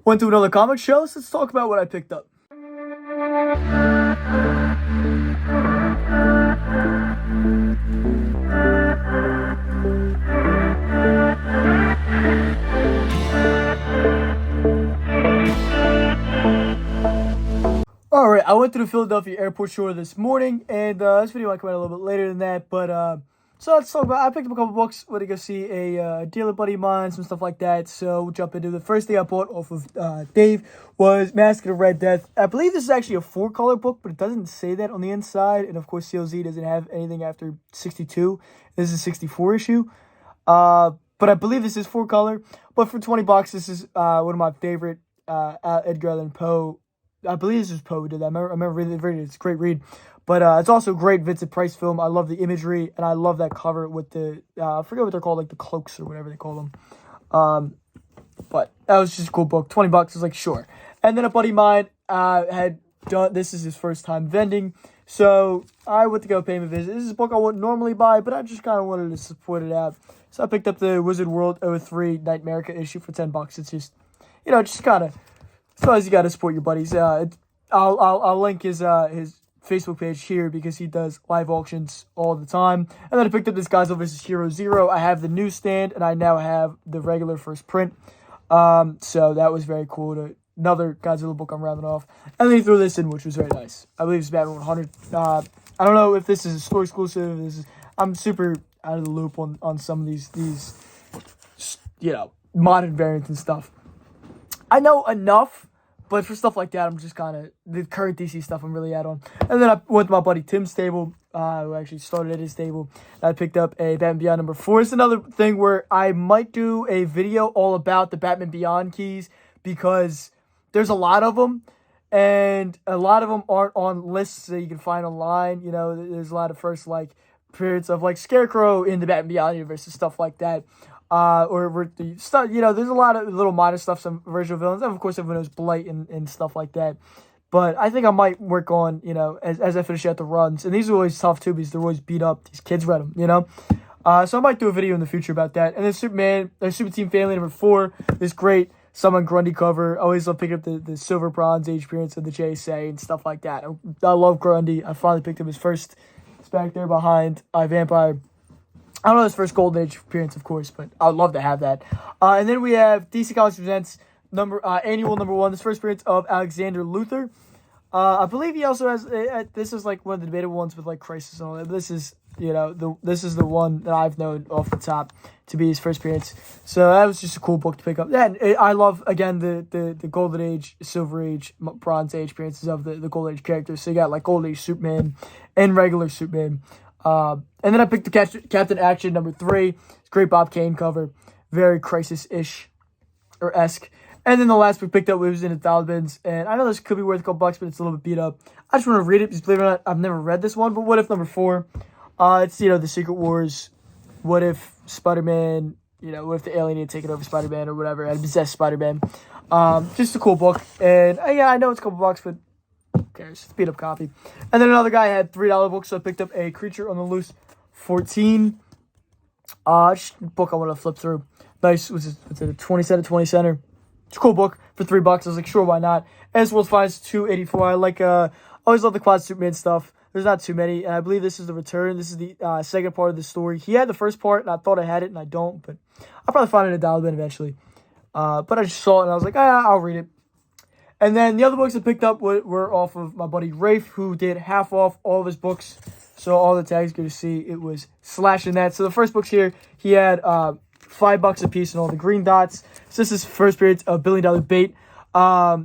Went to another comic show, so let's talk about what I picked up. Alright, I went to the Philadelphia airport show this morning, and this video might come out a little bit later than that, but so let's talk about, I picked up a couple books, went to go see a dealer buddy of mine, some stuff like that, so we'll jump into the first thing I bought off of Dave was Mask of the Red Death. I believe this is actually a 4-color book, but it doesn't say that on the inside, and of course CLZ doesn't have anything after 62. This is a 64 issue, but I believe this is 4-color, but for 20 bucks, this is one of my favorite Edgar Allan Poe. I believe this was Poe who did that. I remember reading it. It's a great read. But it's also a great Vincent Price film. I love the imagery, and I love that cover with the, I forget what they're called, like the cloaks or whatever they call them. But that was just a cool book. 20 bucks. I was like, sure. And then a buddy of mine had done, this is his first time vending. So I went to go pay him a visit. This is a book I wouldn't normally buy, but I just kind of wanted to support it out. So I picked up the Wizard World 03 Nightmerica issue for 10 bucks. It's just, just kind of, sometimes you got to support your buddies. I'll link his Facebook page here because he does live auctions all the time. And then I picked up this Godzilla vs. Hero Zero. I have the newsstand, and I now have the regular first print. So that was very cool. Another Godzilla book I'm rounding off. And then he threw this in, which was very nice. I believe it's Batman 100. I don't know if this is a store exclusive. I'm super out of the loop on some of these modern variants and stuff. I know enough, but for stuff like that, I'm just kind of, the current DC stuff I'm really out on. And then I went to my buddy Tim's table, who actually started at his table. And I picked up a Batman Beyond #4. It's another thing where I might do a video all about the Batman Beyond keys, because there's a lot of them, and a lot of them aren't on lists that you can find online. There's a lot of first, periods of, Scarecrow in the Batman Beyond universe and stuff like that. Or the stuff, there's a lot of little minor stuff, some original villains, and of course everyone knows Blight and stuff like that. But I think I might work on, as I finish out the runs, and these are always tough too because they're always beat up. These kids read them, so I might do a video in the future about that. And then Superman, Super Team Family #4, this great Solomon Grundy cover. I always love picking up the Silver Bronze Age appearance of the JSA and stuff like that. I love Grundy. I finally picked up his first. It's back there behind Vampire. I don't know his first Golden Age appearance, of course, but I'd love to have that. And then we have DC Comics Presents annual #1, this first appearance of Alexander Luthor. I believe he also has, this is one of the debatable ones with Crisis and all that. But this is, this is the one that I've known off the top to be his first appearance. So that was just a cool book to pick up. And I love, again, the Golden Age, Silver Age, Bronze Age appearances of the Golden Age characters. So you got Golden Age Superman and regular Superman. And then I picked the Captain Action #3. It's a great Bob Kane cover. Very Crisis-ish or esque. And then the last we picked up was in the dollar bins. And I know this could be worth a couple bucks, but it's a little bit beat up. I just want to read it because, believe it or not, I've never read this one. But What If #4. It's, the Secret Wars. What if Spider-Man, what if the alien had taken over Spider-Man or whatever, and possessed Spider-Man. Just a cool book. And yeah, I know it's a couple bucks, but who cares? It's a beat up copy. And then another guy had $3 books, so I picked up a Creature on the Loose 14. Just a book I want to flip through. Nice. What's it? A 20 center. It's a cool book for $3. I was like, sure, why not? As World's Finest 284. I always love the Quad Superman stuff. There's not too many, and I believe this is the return. This is the second part of the story. He had the first part, and I thought I had it, and I don't, but I'll probably find it in a dollar bin eventually. But I just saw it, and I was like, I'll read it. And then the other books I picked up were off of my buddy Rafe, who did half off all of his books. So all the tags you're going to see, it was slashing that. So the first books here, he had $5 a piece and all the green dots. So this is first period of $1 Billion Bait.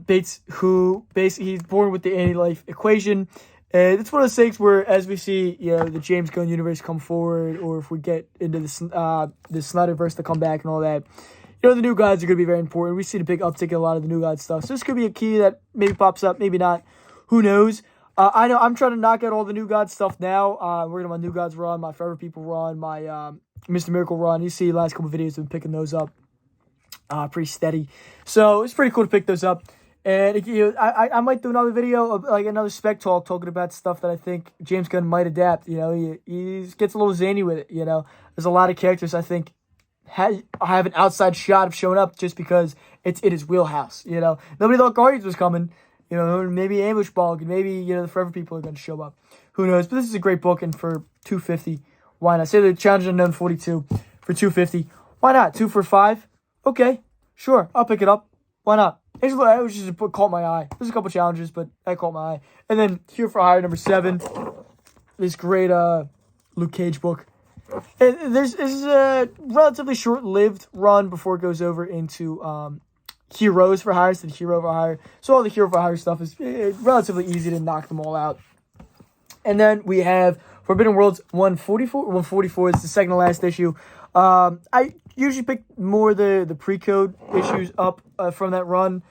Bates, who basically, he's born with the anti-life equation. And it's one of those things where, as we see, the James Gunn universe come forward, or if we get into the Snyderverse to come back and all that, the new gods are going to be very important. We see the big uptick in a lot of the new gods stuff. So this could be a key that maybe pops up, maybe not. Who knows? I know I'm trying to knock out all the new gods stuff now. We're going to my New Gods run, my Forever People run, my Mr. Miracle run. You see the last couple videos, I've been picking those up pretty steady. So it's pretty cool to pick those up. And I might do another video of another spec talk talking about stuff that I think James Gunn might adapt. He gets a little zany with it. There's a lot of characters I think have an outside shot of showing up just because it's in his wheelhouse. Nobody thought Guardians was coming. Maybe Ambush Bog, and maybe the Forever people are going to show up. Who knows? But this is a great book, and for $2.50, why not? Say the Challenge Unknown 42 for $2.50. Why not? 2 for $5? Okay, sure, I'll pick it up. Why not? It was just a book caught my eye. There's a couple challenges, but that caught my eye. And then Here for Hire number 7, this great Luke Cage book. And this is a relatively short-lived run before it goes over into Heroes for Hire, instead of Hero for Hire. So all the Hero for Hire stuff is relatively easy to knock them all out. And then we have Forbidden Worlds 144. 144 is the second to last issue. I usually pick more the pre-code issues up from that run.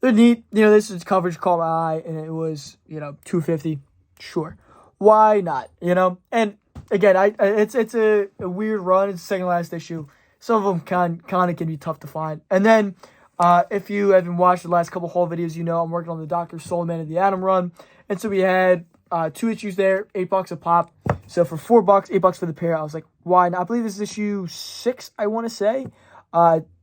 They're neat. This is coverage caught my eye, and it was, $2.50. Sure. Why not? And again, it's a weird run. It's the second to last issue. Some of them kind of can be tough to find. And then, if you haven't watched the last couple haul videos, I'm working on the Dr. Soulman and the Atom run. And so we had 2 issues there, $8 a pop. So for $4, $8 for the pair, I was like, why not? I believe this is issue 6, I want to say.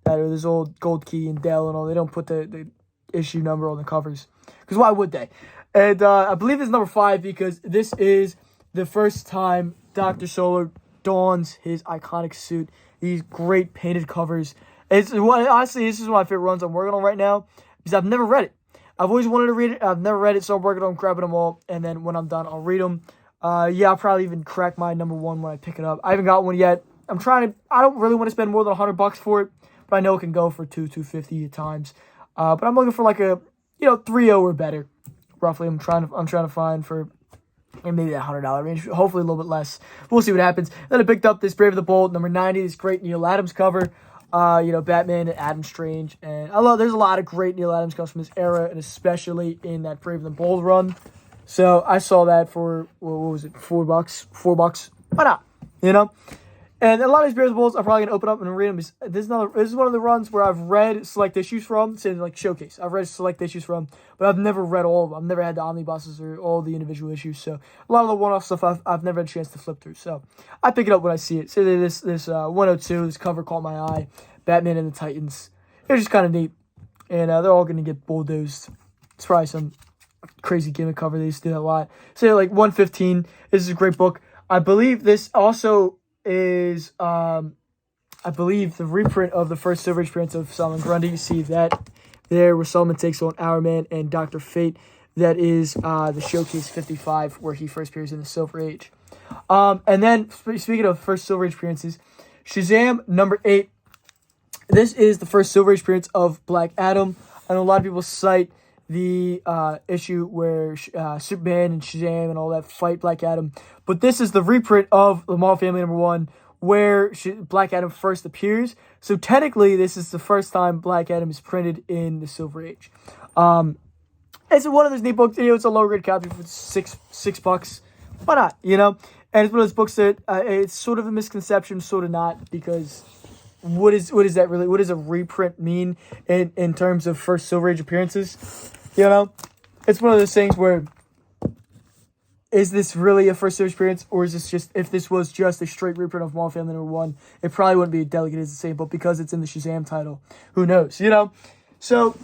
There's old Gold Key and Dell and all. They don't put the issue number on the covers. Because why would they? And I believe this is number 5 because this is the first time Dr. Solar dons his iconic suit. These great painted covers. Honestly, this is one of my favorite runs I'm working on right now because I've never read it. I've always wanted to read it. I've never read it, so I'm working on grabbing them all. And then when I'm done, I'll read them. I'll probably even crack my number 1 when I pick it up. I haven't got one yet. I don't really want to spend more than $100 for it, but I know it can go for $250 at times. But I'm looking for like a 3.0 or better, roughly. I'm trying to find for maybe that $100 range. Hopefully a little bit less. We'll see what happens. Then I picked up this Brave of the Bold number 90. This great Neil Adams cover. Batman and Adam Strange, and there's a lot of great Neil Adams covers from this era, and especially in that Brave and the Bold run. So I saw that for what was it, $4? $4. Why not? And a lot of these Brave and the Bolds I'm probably gonna open up and read them. This is one of the runs where I've read select issues from, say like Showcase. I've read select issues from, but I've never read all of them. I've never had the omnibuses or all the individual issues. So a lot of the one-off stuff I've never had a chance to flip through. So I pick it up when I see it. Say this 102, this cover caught my eye. Batman and the Titans. It's just kind of neat, and they're all gonna get bulldozed. It's probably some crazy gimmick cover. They used to do that a lot. Say like 115. This is a great book. I believe this also is the reprint of the first Silver Age appearance of Solomon Grundy. You see that there where Solomon takes on Hourman and Dr. Fate. That is the Showcase 55 where he first appears in the Silver Age. And then speaking of first Silver Age appearances, Shazam number 8. This is the first Silver Age appearance of Black Adam. I know a lot of people cite the issue where Superman and Shazam and all that fight Black Adam. But this is the reprint of the Marvel Family number 1 where Black Adam first appears. So technically, this is the first time Black Adam is printed in the Silver Age. It's one of those neat books. It's a low grade copy for $6. Why not? And it's one of those books that it's sort of a misconception, sort of not, because what is that really? What does a reprint mean in terms of first Silver Age appearances? It's one of those things where, is this really a first Silver Age appearance, or is this just, if this was just a straight reprint of Marvel Family number 1, it probably wouldn't be delegated as the same, but because it's in the Shazam title, who knows? So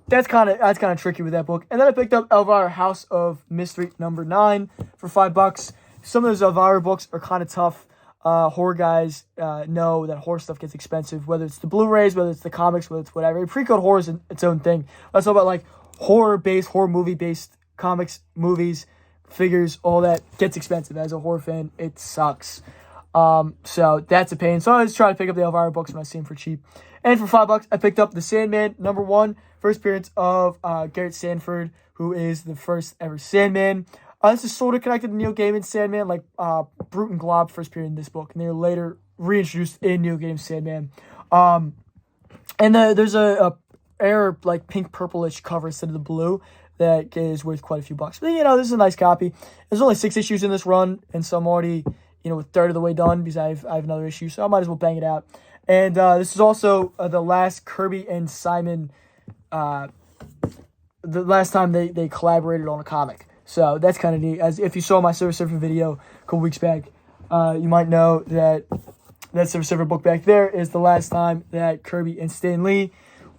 that's kind of tricky with that book. And then I picked up Elvira House of Mystery number 9 for $5. Some of those Elvira books are kind of tough. Horror guys know that horror stuff gets expensive, whether it's the Blu-rays, whether it's the comics, whether it's whatever. Pre-code horror is its own thing. Let's talk about like horror movie-based comics, movies, figures, all that gets expensive. As a horror fan, it sucks. So that's a pain. So I always try to pick up the Elvira books when I see them for cheap. And for $5, I picked up The Sandman number 1, first appearance of Garrett Sanford, who is the first ever Sandman. This is sort of connected to Neil Gaiman's Sandman, like Brute and Glob first appeared in this book, and they were later reintroduced in Neil Gaiman's Sandman. And there's a air like pink purplish cover instead of the blue that is worth quite a few bucks. But this is a nice copy. There's only 6 issues in this run, and so I'm already a third of the way done because I have another issue, so I might as well bang it out. And this is also the last Kirby and Simon, the last time they collaborated on a comic. So that's kind of neat. As if you saw my Silver Surfer video a couple weeks back, you might know that Silver Surfer book back there is the last time that Kirby and Stan Lee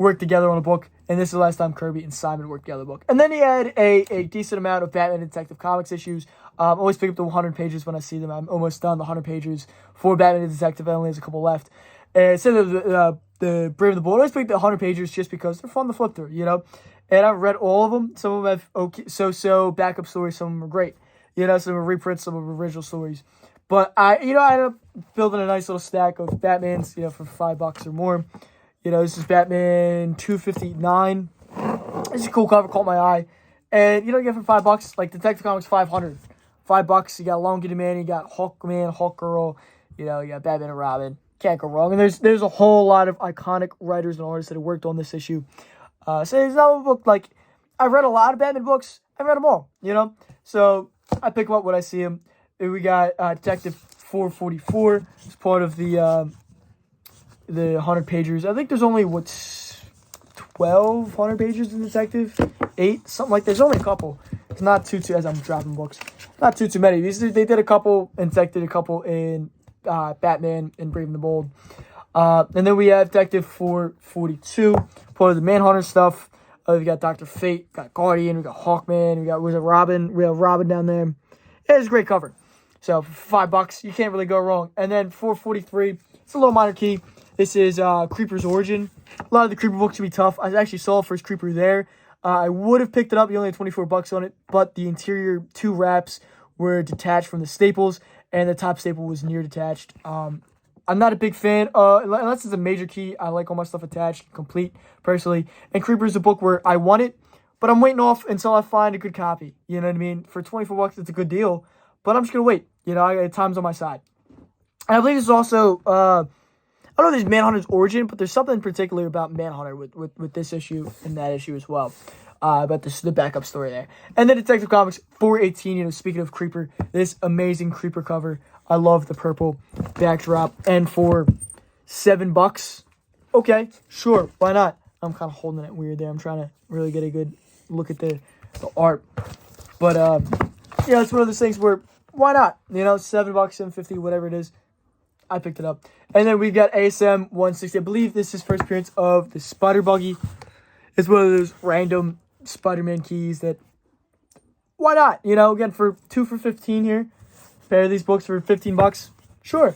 work together on a book. And this is the last time Kirby and Simon worked together on a book. And then he had a decent amount of Batman and Detective Comics issues. Always pick up the 100 pages when I see them. I'm almost done the 100 pages for Batman and Detective. I only have a couple left. And so the Brave and the Bold, I always pick the 100 pages just because they're fun to flip through, you know. And I've read all of them. Some of them have so backup stories. Some of them are great. You know, some are reprints, some are original stories. But I ended up building a nice little stack of Batmans, you know, for $5 or more. You know, this is Batman 259. This is a cool cover, caught my eye. And, you know, you get for $5, like Detective Comics 500. $5, you got Elongated Man, you got Hawkman, Hawkgirl, you know, you got Batman and Robin. Can't go wrong. And there's a whole lot of iconic writers and artists that have worked on this issue. So it's not a book, like, I've read a lot of Batman books. I've read them all, you know? So I pick them up when I see them. We got Detective 444. It's part of the 100 pagers. I think there's only, 1,200 pages in Detective? 8? Something like that. There's only a couple. It's not too, as I'm dropping books. Not too many. They did a couple in Detective, a couple in Batman and Brave and the Bold. And then we have Detective 442, part of the Manhunter stuff. We got Dr. Fate, we got Guardian, we got Hawkman, we got Robin. We have Robin down there. Yeah, it's a great cover. So for $5, you can't really go wrong. And then 443, it's a little minor key. This is Creeper's Origin. A lot of the Creeper books should be tough. I actually saw the first Creeper there. I would have picked it up. You only had $24 on it, but the interior 2 wraps were detached from the staples, and the top staple was near detached. I'm not a big fan, unless it's a major key. I like all my stuff attached, complete, personally. And Creeper is a book where I want it, but I'm waiting off until I find a good copy. You know what I mean? For $24, it's a good deal, but I'm just going to wait. You know, time's on my side. And I believe this is also, I don't know if this is Manhunter's origin, but there's something particular about Manhunter with this issue and that issue as well. About the backup story there. And then Detective Comics 418, you know, speaking of Creeper, this amazing Creeper cover. I love the purple backdrop. And for $7, okay, sure, why not? I'm kind of holding it weird there. I'm trying to really get a good look at the art. But, yeah, it's one of those things where, why not? You know, $7, $7.50, whatever it is. I picked it up. And then we've got ASM 160. I believe this is first appearance of the Spider Buggy. It's one of those random Spider-Man keys that, why not? You know, again, for 2 for $15 here. Pair of these books for $15. Sure.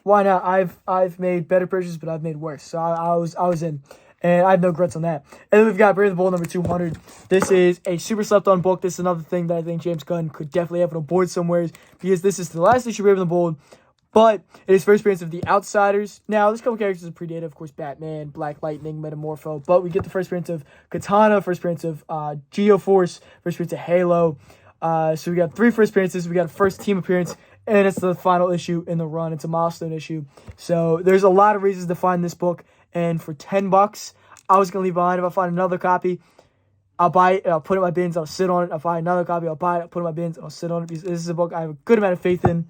Why not? I've made better purchases, but I've made worse. So I was in. And I have no regrets on that. And then we've got Brave and the Bold number 200. This is a super slept on book. This is another thing that I think James Gunn could definitely have on a board somewhere, because this is the last issue of Brave and the Bold. But it is first appearance of the Outsiders. Now, this couple characters are predated, of course, Batman, Black Lightning, Metamorpho. But we get the first appearance of Katana, first appearance of Geoforce, first appearance of Halo. So we got 3 first appearances. We got a first team appearance, and it's the final issue in the run. It's a milestone issue. So there's a lot of reasons to find this book. And for $10, I was going to leave behind. If I find another copy, I'll buy it, and I'll put it in my bins, I'll sit on it. If I find another copy, I'll buy it, I'll put it in my bins, and I'll sit on it. Because this is a book I have a good amount of faith in.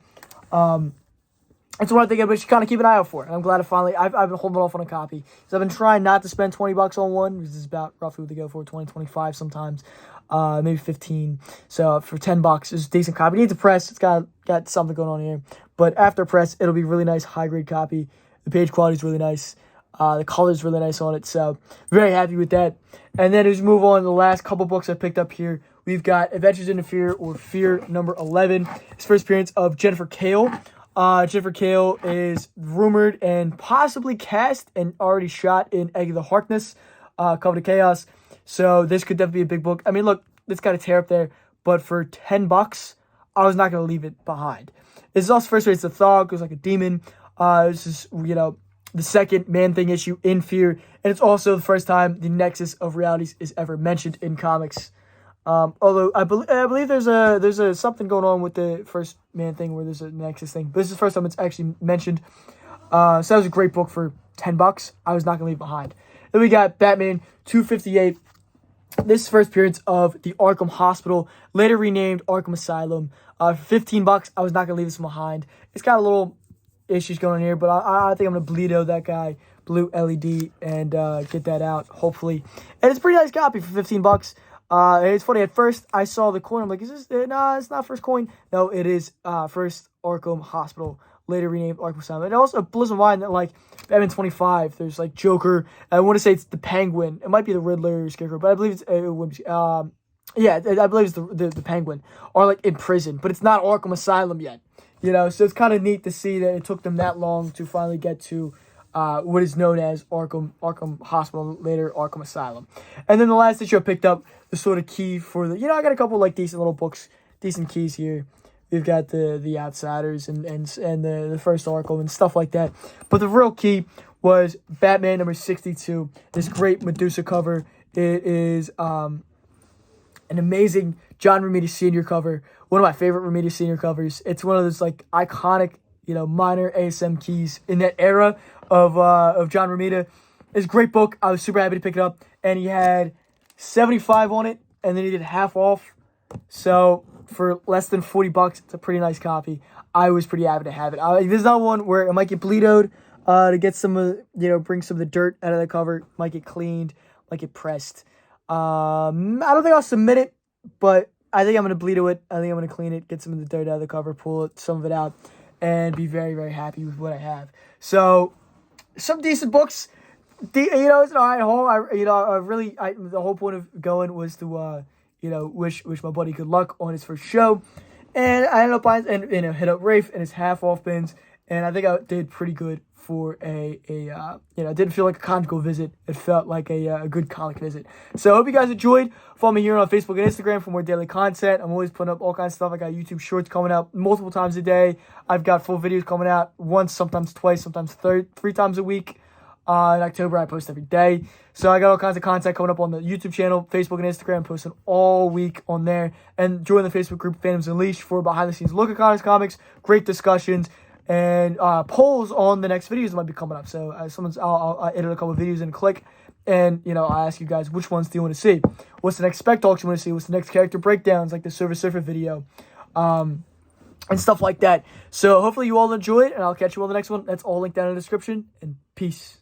It's one thing I should kind of keep an eye out for. And I'm glad I've been holding off on a copy. So I've been trying not to spend $20 on one, which is about roughly what they go for, 20, 25 sometimes, maybe 15. So for $10, it's a decent copy. It needs a press. It's got something going on here. But after press, it'll be really nice, high-grade copy. The page quality is really nice. The color is really nice on it. So very happy with that. And then as we move on to the last couple books I picked up here, we've got Adventures into Fear, or Fear number 11. It's first appearance of Jennifer Kale. Jennifer Kale is rumored and possibly cast and already shot in Egg of the Harkness, Coven of Chaos. So this could definitely be a big book. I mean, look, it's got a tear up there, but for $10, I was not going to leave it behind. This is also first appearance of Thog, who's like a demon. This is, you know, the second Man-Thing issue in Fear, and it's also the first time the Nexus of Realities is ever mentioned in comics. Although I believe there's a something going on with the first Man-Thing where there's a Nexus thing, but this is the first time it's actually mentioned. So that was a great book for $10. I was not gonna leave behind. Then we got Batman 258. This is first appearance of the Arkham Hospital, later renamed Arkham Asylum. For $15, I was not gonna leave this behind. It's got a little issues going on here, but I think I'm gonna Bleedo that guy, blue LED, and get that out hopefully. And it's a pretty nice copy for $15. It's funny, at first I saw the coin, I'm like, is this, nah, it's not first coin. No, it is first Arkham Hospital later renamed Arkham Asylum. And it also blows my mind that, like, Batman 25, there's, like, Joker. I want to say it's the Penguin. It might be the Riddler or Scarecrow, but I believe I believe it's the Penguin, are, like, in prison. But it's not Arkham Asylum yet, you know? So it's kind of neat to see that it took them that long to finally get to what is known as Arkham Hospital, later Arkham Asylum. And then the last issue I picked up, the sort of key for the, I got a couple, like, decent little books, decent keys here. We've got the Outsiders and the first Arkham and stuff like that. But the real key was Batman number 62. This great Medusa cover. It is an amazing John Romita Sr. cover. One of my favorite Romita Sr. covers. It's one of those, like, iconic, minor ASM keys in that era of John Romita. It's a great book. I was super happy to pick it up. And he had 75 on it, and then he did half off. So for less than $40, it's a pretty nice copy. I was pretty happy to have it. This is not one where it might get bleed-o'd to get some of, bring some of the dirt out of the cover. Might get cleaned, might get pressed. I don't think I'll submit it, but I think I'm going to bleed it. I think I'm going to clean it, get some of the dirt out of the cover, pull some of it out, and be very, very happy with what I have. So, some decent books. It's an alright haul. The whole point of going was to, wish my buddy good luck on his first show. And I ended up buying, and hit up Rafe and his half-off bins. And I think I did pretty good for it didn't feel like a conjugal visit. It felt like a good comic visit. So I hope you guys enjoyed. Follow me here on Facebook and Instagram for more daily content. I'm always putting up all kinds of stuff. I got YouTube shorts coming out multiple times a day. I've got full videos coming out once, sometimes twice, sometimes three times a week. In October, I post every day. So I got all kinds of content coming up on the YouTube channel, Facebook, and Instagram. I'm posting all week on there. And join the Facebook group Fandoms Unleashed for behind-the-scenes look at comics, great discussions, and polls on the next videos that might be coming up. So I'll edit a couple of videos and click, and I ask you guys, which ones do you want to see? What's the next spec talks you want to see? What's the next character breakdowns, like the Silver Surfer video, and stuff like that. So hopefully you all enjoy it, and I'll catch you on the next one. That's all linked down in the description, and peace.